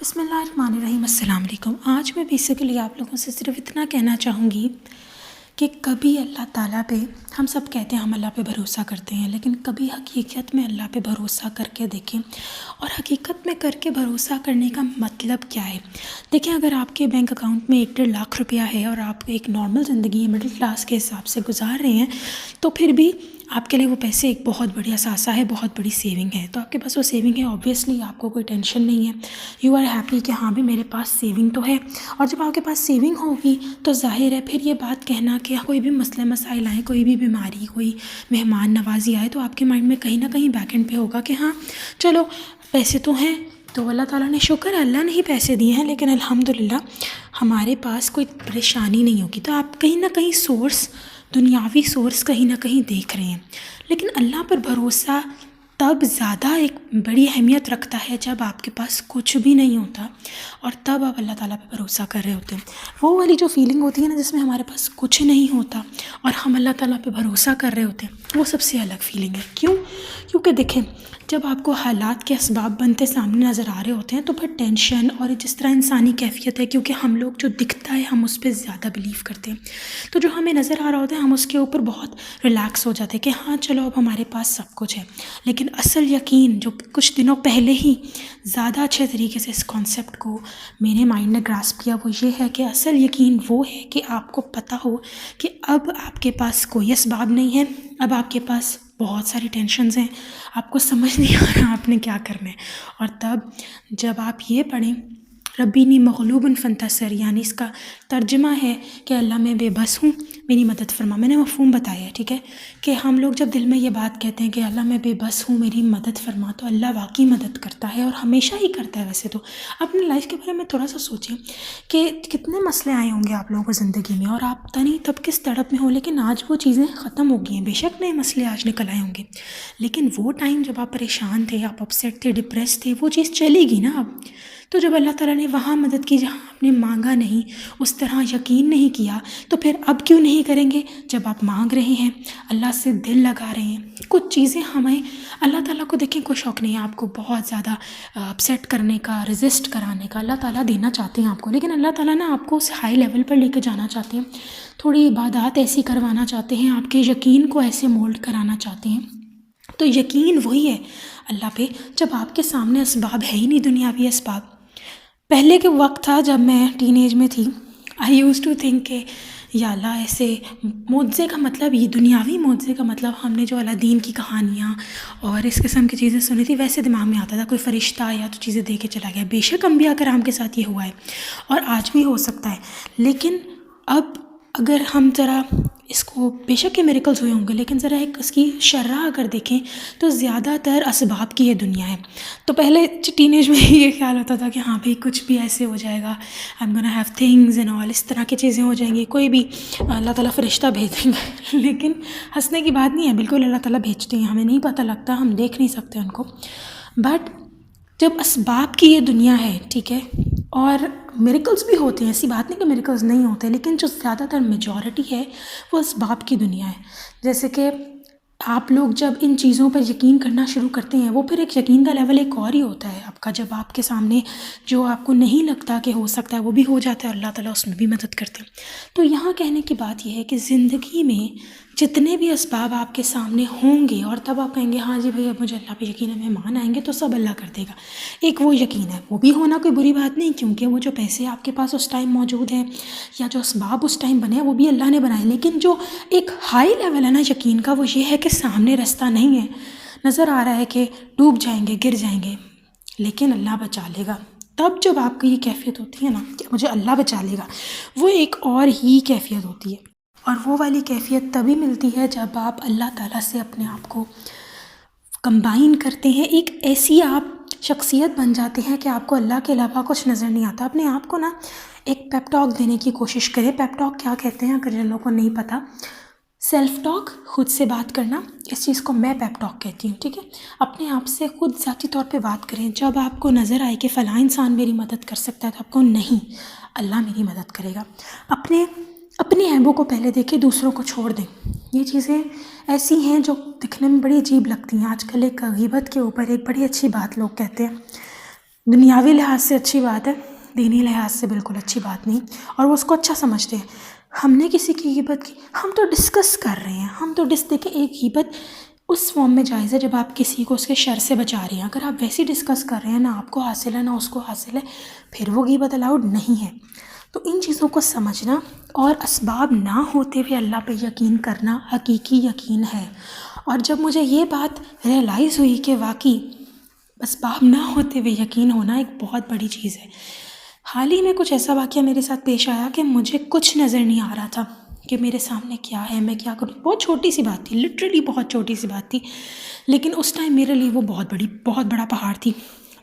بسم اللہ الرحمن الرحیم۔ السلام علیکم۔ آج میں بیسیکلی آپ لوگوں سے صرف اتنا کہنا چاہوں گی کہ کبھی اللہ تعالیٰ پہ ہم سب کہتے ہیں ہم اللہ پہ بھروسہ کرتے ہیں، لیکن کبھی حقیقت میں اللہ پہ بھروسہ کر کے دیکھیں، اور حقیقت میں کر کے بھروسہ کرنے کا مطلب کیا ہے۔ دیکھیں، اگر آپ کے بینک اکاؤنٹ میں 1-1.5 لاکھ روپیہ ہے اور آپ ایک نارمل زندگی مڈل کلاس کے حساب سے گزار رہے ہیں، تو پھر بھی آپ کے لیے وہ پیسے ایک بہت بڑی اثاثہ ہے، بہت بڑی سیونگ ہے۔ تو آپ کے پاس وہ سیونگ ہے، اوبویسلی آپ کو کوئی ٹینشن نہیں ہے، یو آر ہیپی کہ ہاں بھی میرے پاس سیونگ تو ہے۔ اور جب آپ کے پاس سیونگ ہوگی تو ظاہر ہے پھر یہ بات کہنا کہ کوئی بھی مسئلہ مسائل آئیں، کوئی بھی بیماری، کوئی مہمان نوازی آئے، تو آپ کے مائنڈ میں کہیں نہ کہیں بیک اینڈ پہ ہوگا کہ ہاں چلو پیسے تو ہیں، تو اللہ تعالیٰ نے شکر ہے اللہ نے ہی پیسے دیے ہیں، لیکن الحمدللہ ہمارے پاس کوئی پریشانی نہیں ہوگی۔ تو آپ کہیں نہ کہیں سورس، دنیاوی سورس کہیں نہ کہیں دیکھ رہے ہیں، لیکن اللہ پر بھروسہ تب زیادہ ایک بڑی اہمیت رکھتا ہے جب آپ کے پاس کچھ بھی نہیں ہوتا اور تب آپ اللہ تعالیٰ پہ بھروسہ کر رہے ہوتے ہیں۔ وہ والی جو فیلنگ ہوتی ہے نا، جس میں ہمارے پاس کچھ نہیں ہوتا اور ہم اللہ تعالیٰ پہ بھروسہ کر رہے ہوتے ہیں، وہ سب سے الگ فیلنگ ہے۔ کیونکہ دیکھیں، جب آپ کو حالات کے اسباب بنتے سامنے نظر آ رہے ہوتے ہیں تو پھر ٹینشن اور جس طرح انسانی کیفیت ہے، کیونکہ ہم لوگ جو دکھتا ہے ہم اس پہ زیادہ بلیو کرتے ہیں، تو جو ہمیں نظر آ رہا ہوتا ہے ہم اس کے اوپر بہت ریلیکس ہو جاتے ہیں کہ ہاں چلو اب ہمارے پاس سب کچھ ہے۔ لیکن اصل یقین جو کچھ دنوں پہلے ہی زیادہ اچھے طریقے سے اس کانسیپٹ کو میرے مائنڈ نے گراسپ کیا، وہ یہ ہے کہ اصل یقین وہ ہے کہ آپ کو پتہ ہو کہ اب آپ کے پاس کوئی اسباب نہیں ہے، اب آپ کے پاس بہت ساری ٹینشنز ہیں، آپ کو سمجھ نہیں آ رہا آپ نے کیا کرنا ہے۔ اور تب جب آپ یہ پڑھیں ربینی مغلوب فانتصر، یعنی اس کا ترجمہ ہے کہ اللہ میں بے بس ہوں، میری مدد فرما۔ میں نے مفہوم بتایا ہے، ٹھیک ہے، کہ ہم لوگ جب دل میں یہ بات کہتے ہیں کہ اللہ میں بے بس ہوں، میری مدد فرما، تو اللہ واقعی مدد کرتا ہے اور ہمیشہ ہی کرتا ہے۔ ویسے تو اپنی لائف کے بارے میں تھوڑا سا سوچیں کہ کتنے مسئلے آئے ہوں گے آپ لوگوں کو زندگی میں، اور آپ پتہ نہیں تب کس تڑپ میں ہو، لیکن آج وہ چیزیں ختم ہو گئی ہیں۔ بے شک نئے مسئلے آج نکل آئے ہوں گے، لیکن وہ ٹائم جب آپ پریشان تھے، آپ اپسیٹ تھے، ڈپریس تھے، وہ چیز چلے گی نا اب۔ تو جب اللہ تعالیٰ نے وہاں مدد کی جہاں آپ نے مانگا نہیں، اس طرح یقین نہیں کیا، تو پھر اب کیوں نہیں کریں گے؟ جب آپ مانگ رہے ہیں، اللہ سے دل لگا رہے ہیں، کچھ چیزیں ہمیں اللہ تعالیٰ کو دیکھیں کوئی شوق نہیں ہے آپ کو بہت زیادہ اپسیٹ کرنے کا، ریزسٹ کرانے کا۔ اللہ تعالیٰ دینا چاہتے ہیں آپ کو، لیکن اللہ تعالیٰ نا آپ کو اس ہائی لیول پر لے کے جانا چاہتے ہیں، تھوڑی عبادات ایسی کروانا چاہتے ہیں، آپ کے یقین کو ایسے مولڈ کرانا چاہتے ہیں۔ تو یقین وہی ہے اللہ پہ جب آپ کے سامنے اسباب ہے ہی نہیں، دنیاوی اسباب۔ پہلے کے وقت تھا جب میں ٹین ایج میں تھی، آئی یوز ٹو تھنک کہ یا اللہ ایسے معجزے کا مطلب یہ دنیاوی معجزے کا مطلب ہم نے جو الادین کی کہانیاں اور اس قسم کی چیزیں سنی تھی ویسے دماغ میں آتا تھا، کوئی فرشتہ آیا تو چیزیں دے کے چلا گیا۔ بے شک انبیاء کرام کے ساتھ یہ ہوا ہے اور آج بھی ہو سکتا ہے، لیکن اب اگر ہم ذرا اس کو، بے شک کے میریکلز ہوئے ہوں گے، لیکن ذرا ایک اس کی شرح اگر دیکھیں تو زیادہ تر اسباب کی یہ دنیا ہے۔ تو پہلے ٹین ایج میں یہ خیال ہوتا تھا کہ ہاں بھئی کچھ بھی ایسے ہو جائے گا، I'm gonna have things and all, اس طرح کی چیزیں ہو جائیں گی، کوئی بھی اللہ تعالیٰ فرشتہ بھیج دیں گے۔ لیکن ہنسنے کی بات نہیں ہے، بالکل اللہ تعالیٰ بھیجتے ہیں، ہمیں نہیں پتہ لگتا، ہم دیکھ نہیں سکتے ان کو۔ بٹ جب اسباب کی یہ دنیا ہے، ٹھیک ہے، اور میریکلز بھی ہوتے ہیں، ایسی بات نہیں کہ میریکلز نہیں ہوتے، لیکن جو زیادہ تر میجورٹی ہے وہ اسباب کی دنیا ہے۔ جیسے کہ آپ لوگ جب ان چیزوں پر یقین کرنا شروع کرتے ہیں، وہ پھر ایک یقین کا لیول ایک اور ہی ہوتا ہے آپ کا، جب آپ کے سامنے جو آپ کو نہیں لگتا کہ ہو سکتا ہے وہ بھی ہو جاتا ہے، اللہ تعالیٰ اس میں بھی مدد کرتے ہیں۔ تو یہاں کہنے کی بات یہ ہے کہ زندگی میں جتنے بھی اسباب آپ کے سامنے ہوں گے اور تب آپ کہیں گے ہاں جی بھئی اب مجھے اللہ پہ یقین ہے، مہمان آئیں گے تو سب اللہ کر دے گا، ایک وہ یقین ہے، وہ بھی ہونا کوئی بری بات نہیں، کیونکہ وہ جو پیسے آپ کے پاس اس ٹائم موجود ہیں یا جو اسباب اس ٹائم بنے ہیں وہ بھی اللہ نے بنائے، لیکن جو ایک ہائی لیول ہے نا یقین کا، وہ یہ ہے کہ سامنے راستہ نہیں ہے، نظر آ رہا ہے کہ ڈوب جائیں گے، گر جائیں گے، لیکن اللہ بچا لے گا۔ تب جب آپ کی یہ کیفیت ہوتی ہے نا کہ مجھے اللہ بچا لے گا، وہ ایک اور ہی کیفیت ہوتی ہے، اور وہ والی کیفیت تبھی ملتی ہے جب آپ اللہ تعالیٰ سے اپنے آپ کو کمبائن کرتے ہیں، ایک ایسی آپ شخصیت بن جاتے ہیں کہ آپ کو اللہ کے علاوہ کچھ نظر نہیں آتا۔ اپنے آپ کو نا ایک پیپ ٹاک دینے کی کوشش کریں۔ پیپ ٹاک کیا کہتے ہیں اگر جن لوگوں کو نہیں پتہ، سیلف ٹاک، خود سے بات کرنا، اس چیز کو میں پیپ ٹاک کہتی ہوں، ٹھیک ہے۔ اپنے آپ سے خود ذاتی طور پہ بات کریں، جب آپ کو نظر آئے کہ فلاں انسان میری مدد کر سکتا ہے تو آپ کو نہیں، اللہ میری مدد کرے گا۔ اپنے عیبوں کو پہلے دیکھیں، دوسروں کو چھوڑ دیں۔ یہ چیزیں ایسی ہیں جو دکھنے میں بڑی عجیب لگتی ہیں۔ آج کل ایک غیبت کے اوپر ایک بڑی اچھی بات لوگ کہتے ہیں دنیاوی لحاظ سے اچھی بات ہے، دینی لحاظ سے بالکل اچھی بات نہیں، اور وہ اس کو اچھا سمجھتے ہیں۔ ہم نے کسی کی غیبت کی، ہم تو ڈسکس کر رہے ہیں، ہم تو دیکھیں ایک غیبت اس فارم میں جائز ہے جب آپ کسی کو اس کے شر سے بچا رہے ہیں۔ اگر آپ ویسے ڈسکس کر رہے ہیں، نہ آپ کو حاصل ہے نہ اس کو حاصل ہے، پھر وہ غیبت الاؤڈ نہیں ہے۔ تو ان چیزوں کو سمجھنا اور اسباب نہ ہوتے ہوئے اللہ پہ یقین کرنا حقیقی یقین ہے۔ اور جب مجھے یہ بات ریئلائز ہوئی کہ واقعی اسباب نہ ہوتے ہوئے یقین ہونا ایک بہت بڑی چیز ہے۔ حال ہی میں کچھ ایسا واقعہ میرے ساتھ پیش آیا کہ مجھے کچھ نظر نہیں آ رہا تھا کہ میرے سامنے کیا ہے، میں کیا کروں۔ بہت چھوٹی سی بات تھی، لٹرلی بہت چھوٹی سی بات تھی، لیکن اس ٹائم میرے لیے وہ بہت بڑا پہاڑ تھی۔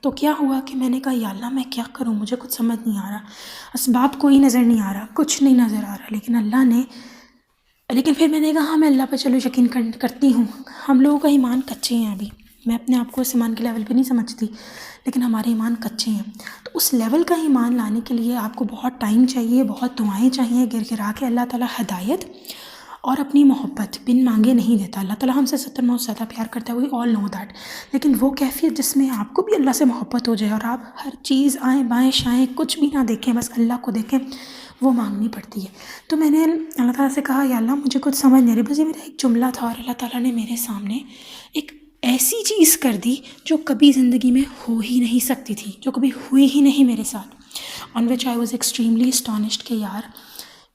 تو کیا ہوا کہ میں نے کہا یا اللہ میں کیا کروں، مجھے کچھ سمجھ نہیں آ رہا، اسباب کوئی نظر نہیں آ رہا، کچھ نہیں نظر آ رہا، لیکن پھر میں نے کہا ہاں میں اللہ پہ چلو یقین کرتی ہوں۔ ہم لوگوں کا ایمان کچے ہیں ابھی، میں اپنے آپ کو اس ایمان کے لیول پہ نہیں سمجھتی، لیکن ہمارے ایمان کچے ہیں۔ تو اس لیول کا ایمان لانے کے لیے آپ کو بہت ٹائم چاہیے، بہت دعائیں چاہیے، گر گرا کے اللہ تعالیٰ ہدایت اور اپنی محبت بن مانگے نہیں دیتا۔ اللہ تعالیٰ ہم سے 70 ماؤں زیادہ پیار کرتا ہے، وی آل نو دیٹ، لیکن وہ کیفیت جس میں آپ کو بھی اللہ سے محبت ہو جائے اور آپ ہر چیز آئیں بائیں شائیں کچھ بھی نہ دیکھیں، بس اللہ کو دیکھیں، وہ مانگنی پڑتی ہے۔ تو میں نے اللہ تعالیٰ سے کہا یا اللہ مجھے کچھ سمجھ نہیں رہی، بس یہ میرا ایک جملہ تھا، اور اللہ تعالیٰ نے میرے سامنے ایک ایسی چیز کر دی جو کبھی زندگی میں ہو ہی نہیں سکتی تھی، جو کبھی ہوئی ہی نہیں میرے ساتھ، آن وچ آئی واز ایکسٹریملی اسٹانشڈ کہ یار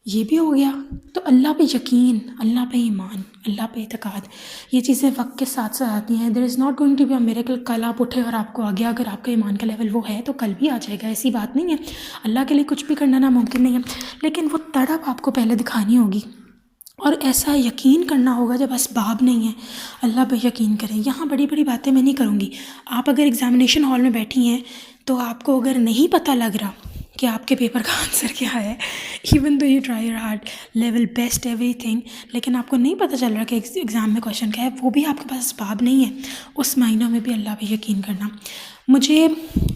یہ بھی ہو گیا۔ تو اللہ پہ یقین، اللہ پہ ایمان، اللہ پہ اعتقاد، یہ چیزیں وقت کے ساتھ ساتھ آتی ہیں۔ There is not going to be a miracle, کل آپ اٹھے اور آپ کو آ گیا۔ اگر آپ کا ایمان کا لیول وہ ہے تو کل بھی آ جائے گا، ایسی بات نہیں ہے۔ اللہ کے لیے کچھ بھی کرنا ناممکن نہیں ہے، لیکن وہ تڑپ آپ کو پہلے دکھانی ہوگی، اور ایسا یقین کرنا ہوگا جب اسباب نہیں ہیں۔ اللہ پہ یقین کریں۔ یہاں بڑی بڑی باتیں میں نہیں کروں گی۔ آپ اگر ایگزامینیشن ہال میں بیٹھی ہیں تو آپ کو اگر نہیں پتہ لگ رہا کہ آپ کے پیپر کا آنسر کیا ہے، even though you try your hard level best every thing, لیکن آپ کو نہیں پتہ چل رہا کہ ایگزام میں کویشچن کیا ہے، وہ بھی آپ کے پاس اسباب نہیں ہے، اس معنوں میں بھی اللہ پہ یقین کرنا۔ مجھے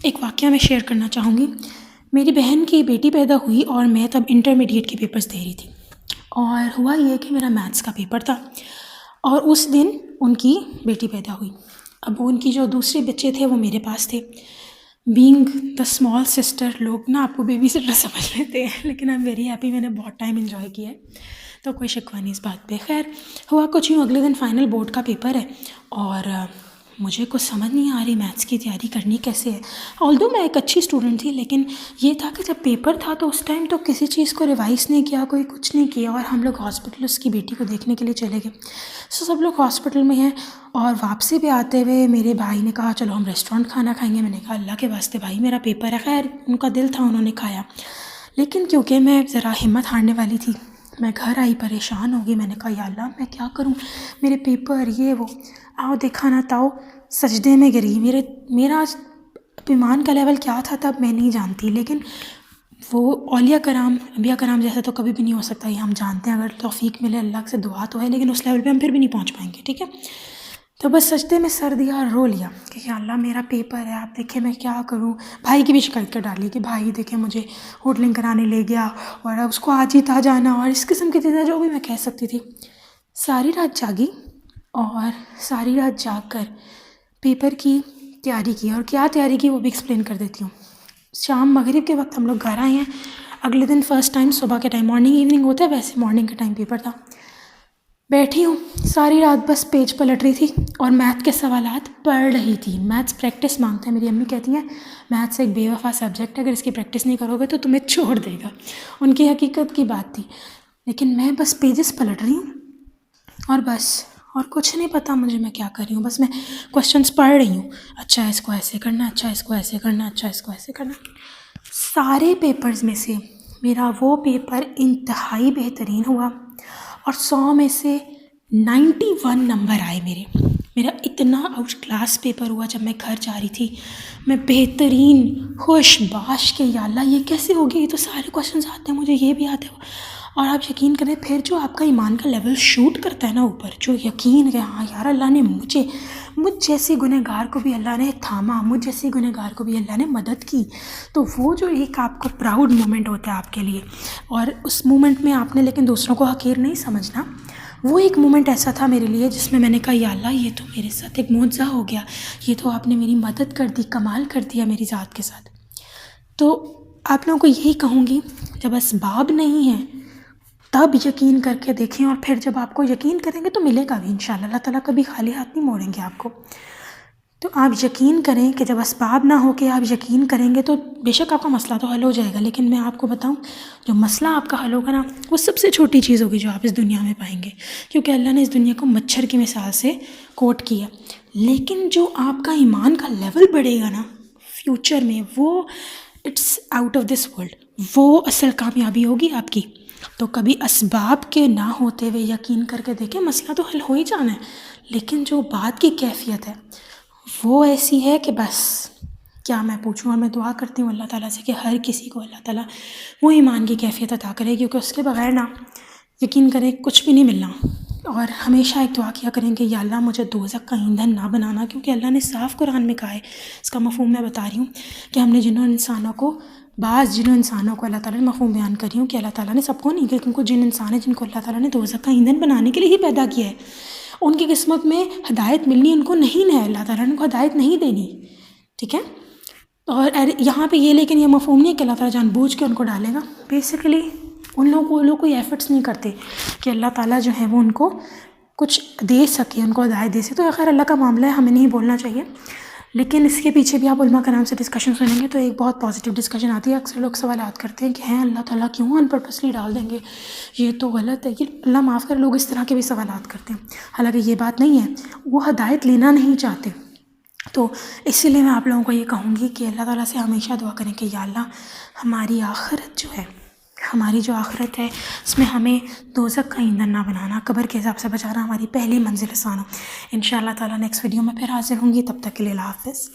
ایک واقعہ میں شیئر کرنا چاہوں گی۔ میری بہن کی بیٹی پیدا ہوئی اور میں تب انٹرمیڈیٹ کے پیپرز دے رہی تھی، اور ہوا یہ کہ میرا میتھس کا پیپر تھا، اور اس دن ان کی بیٹی پیدا ہوئی۔ اب ان کی جو دوسرے بچے تھے وہ میرے پاس تھے۔ بینگ دا اسمال سسٹر، لوگ نا آپ کو بیبی سٹر سمجھ لیتے ہیں، لیکن آئی ایم ویری ہیپی، میں نے بہت ٹائم انجوائے کیا ہے، تو کوئی شکوہ نہیں اس بات پہ۔ خیر ہوا کچھ یوں، اگلے دن فائنل بورڈ کا پیپر ہے، اور مجھے کچھ سمجھ نہیں آ رہی میتھس کی تیاری کرنی کیسے ہے۔ آلدو میں ایک اچھی اسٹوڈنٹ تھی، لیکن یہ تھا کہ جب پیپر تھا تو اس ٹائم تو کسی چیز کو ریوائز نہیں کیا، کوئی کچھ نہیں کیا، اور ہم لوگ ہاسپٹل اس کی بیٹی کو دیکھنے کے لیے چلے گئے۔ سب لوگ ہاسپٹل میں ہیں، اور واپسی پہ آتے ہوئے میرے بھائی نے کہا چلو ہم ریسٹورینٹ کھانا کھائیں گے۔ میں نے کہا اللہ کے واسطے بھائی میرا پیپر ہے۔ خیر ان کا دل تھا، انہوں نے کھایا، لیکن کیونکہ میں ذرا ہمت ہارنے والی تھی، میں گھر آئی پریشان ہو گئی۔ میں نے کہا یا اللہ میں کیا کروں، میرے پیپر یہ وہ، آؤ دیکھا نہ تاؤ سجدے میں گری۔ میرا ایمان کا لیول کیا تھا تب میں نہیں جانتی، لیکن وہ اولیاء کرام انبیاء کرام جیسا تو کبھی بھی نہیں ہو سکتا، یہ ہم جانتے ہیں۔ اگر توفیق ملے اللہ سے دعا تو ہے، لیکن اس لیول پہ ہم پھر بھی نہیں پہنچ پائیں گے، ٹھیک ہے۔ تو بس سجدے میں سر دیا، رو لیا کہ یا اللہ میرا پیپر ہے، آپ دیکھیں میں کیا کروں۔ بھائی کی بھی شکایت کر ڈالی کہ بھائی دیکھیں مجھے ہوٹلنگ کرانے لے گیا، اور اس کو آج ہی تھا جانا، اور اس قسم کی چیزیں جو بھی میں کہہ سکتی تھی۔ ساری رات جاگی، اور ساری رات جاگ کر پیپر کی تیاری کی، اور کیا تیاری کی وہ بھی ایکسپلین کر دیتی ہوں۔ شام مغرب کے وقت ہم لوگ گھر آئے ہیں، اگلے دن فرسٹ ٹائم صبح کے ٹائم، مارننگ ایوننگ ہوتا ہے ویسے مارننگ کے ٹائم پیپر تھا۔ بیٹھی ہوں ساری رات بس پیج پلٹ رہی تھی اور میتھ کے سوالات پڑھ رہی تھی۔ میتھس پریکٹس مانگتا ہے، میری امی کہتی ہیں میتھس ایک بے وفا سبجیکٹ ہے، اگر اس کی پریکٹس نہیں کرو گے تو تمہیں چھوڑ دے گا، ان کی حقیقت کی بات تھی۔ لیکن میں بس پیجز پلٹ رہی ہوں، اور بس اور کچھ نہیں پتا مجھے میں کیا کر رہی ہوں، بس میں کویشچنس پڑھ رہی ہوں، اچھا اس کو ایسے کرنا، اچھا اس کو ایسے کرنا، اچھا اس کو ایسے کرنا۔ سارے پیپرز میں سے میرا وہ پیپر انتہائی بہترین ہوا، اور 100 میں سے 91 نمبر آئے میرا اتنا آؤٹ کلاس پیپر ہوا۔ جب میں گھر جا رہی تھی میں بہترین خوش باش کہ یا اللہ یہ کیسے ہو گیا، یہ تو سارے کویشچنز آتے ہیں مجھے، یہ بھی آتے ہیں۔ اور آپ یقین کریں پھر جو آپ کا ایمان کا لیول شوٹ کرتا ہے نا اوپر، جو یقین کہ ہاں یار اللہ نے مجھ جیسی گنہگار کو بھی اللہ نے تھاما، مجھ جیسی گنہگار کو بھی اللہ نے مدد کی، تو وہ جو ایک آپ کو پراؤڈ مومنٹ ہوتا ہے آپ کے لیے، اور اس مومنٹ میں آپ نے لیکن دوسروں کو حقیر نہیں سمجھنا، وہ ایک مومنٹ ایسا تھا میرے لیے جس میں میں نے کہا یا اللہ یہ تو میرے ساتھ ایک معجزہ ہو گیا، یہ تو آپ نے میری مدد کر دی، کمال کر دیا میری ذات کے ساتھ۔ تو آپ لوگوں کو یہی کہوں گی، جب اسباب نہیں ہیں تب یقین کر کے دیکھیں، اور پھر جب آپ کو یقین کریں گے تو ملے گا بھی انشاءاللہ۔ اللہ تعالیٰ کبھی خالی ہاتھ نہیں موڑیں گے آپ کو۔ تو آپ یقین کریں کہ جب اسباب نہ ہو کے آپ یقین کریں گے تو بے شک آپ کا مسئلہ تو حل ہو جائے گا، لیکن میں آپ کو بتاؤں جو مسئلہ آپ کا حل ہوگا نا وہ سب سے چھوٹی چیز ہوگی جو آپ اس دنیا میں پائیں گے، کیونکہ اللہ نے اس دنیا کو مچھر کی مثال سے کوٹ کیا۔ لیکن جو آپ کا ایمان کا لیول بڑھے گا نا فیوچر میں، وہ it's out of this world, وہ اصل کامیابی ہوگی آپ کی۔ تو کبھی اسباب کے نہ ہوتے ہوئے یقین کر کے دیکھیں، مسئلہ تو حل ہو ہی جانا ہے، لیکن جو بات کی کیفیت ہے وہ ایسی ہے کہ بس کیا میں پوچھوں۔ اور میں دعا کرتی ہوں اللہ تعالیٰ سے کہ ہر کسی کو اللہ تعالیٰ وہ ایمان کی کیفیت عطا کرے، کیونکہ اس کے بغیر نا یقین کریں کچھ بھی نہیں ملنا۔ اور ہمیشہ ایک دعا کیا کریں کہ یا اللہ مجھے دوزخ کا ایندھن نہ بنانا، کیونکہ اللہ نے صاف قرآن میں کہا ہے، اس کا مفہوم میں بتا رہی ہوں کہ ہم نے جنہوں انسانوں کو اللہ تعالیٰ نے مفہوم بیان کری ہوں کہ اللہ تعالیٰ نے سب کو نہیں، لیکن کو جن انسان ہیں جن کو اللہ تعالیٰ نے دوزخ کا ایندھن بنانے کے لیے ہی پیدا کیا ہے، ان کی قسمت میں ہدایت ملنی ان کو نہیں ہے، اللہ تعالیٰ نے ان کو ہدایت نہیں دینی، ٹھیک ہے۔ اور یہاں پہ یہ لیکن یہ مفہوم نہیں ہے کہ اللہ تعالیٰ جان بوجھ کے ان کو ڈالے گا، بیسیکلی وہ لوگ کوئی ایفرٹس نہیں کرتے کہ اللہ تعالیٰ جو ہے وہ ان کو کچھ دے سکے، ان کو ہدایت دے سکے۔ تو خیر اللہ کا معاملہ ہے، ہمیں نہیں بولنا چاہیے، لیکن اس کے پیچھے بھی آپ علماء کرام سے ڈسکشن سنیں گے تو ایک بہت پازیٹیو ڈسکشن آتی ہے۔ اکثر لوگ سوالات کرتے ہیں کہ ہیں اللہ تعالیٰ کیوں ان پرپسلی ڈال دیں گے، یہ تو غلط ہے، یہ اللہ معاف کر، لوگ اس طرح کے بھی سوالات کرتے ہیں، حالانکہ یہ بات نہیں ہے، وہ ہدایت لینا نہیں چاہتے۔ تو اسی لیے میں آپ لوگوں کو یہ کہوں گی کہ اللہ تعالیٰ سے ہمیشہ دعا کریں کہ یا اللہ ہماری آخرت جو ہے، ہماری جو آخرت ہے اس میں ہمیں دوزخ کا ایندھن نہ بنانا، قبر کے عذاب سے بچانا، ہماری پہلی منزل آسان ہو۔ انشاءاللہ تعالیٰ نیکسٹ ویڈیو میں پھر حاضر ہوں گی، تب تک کے لیے اللہ حافظ۔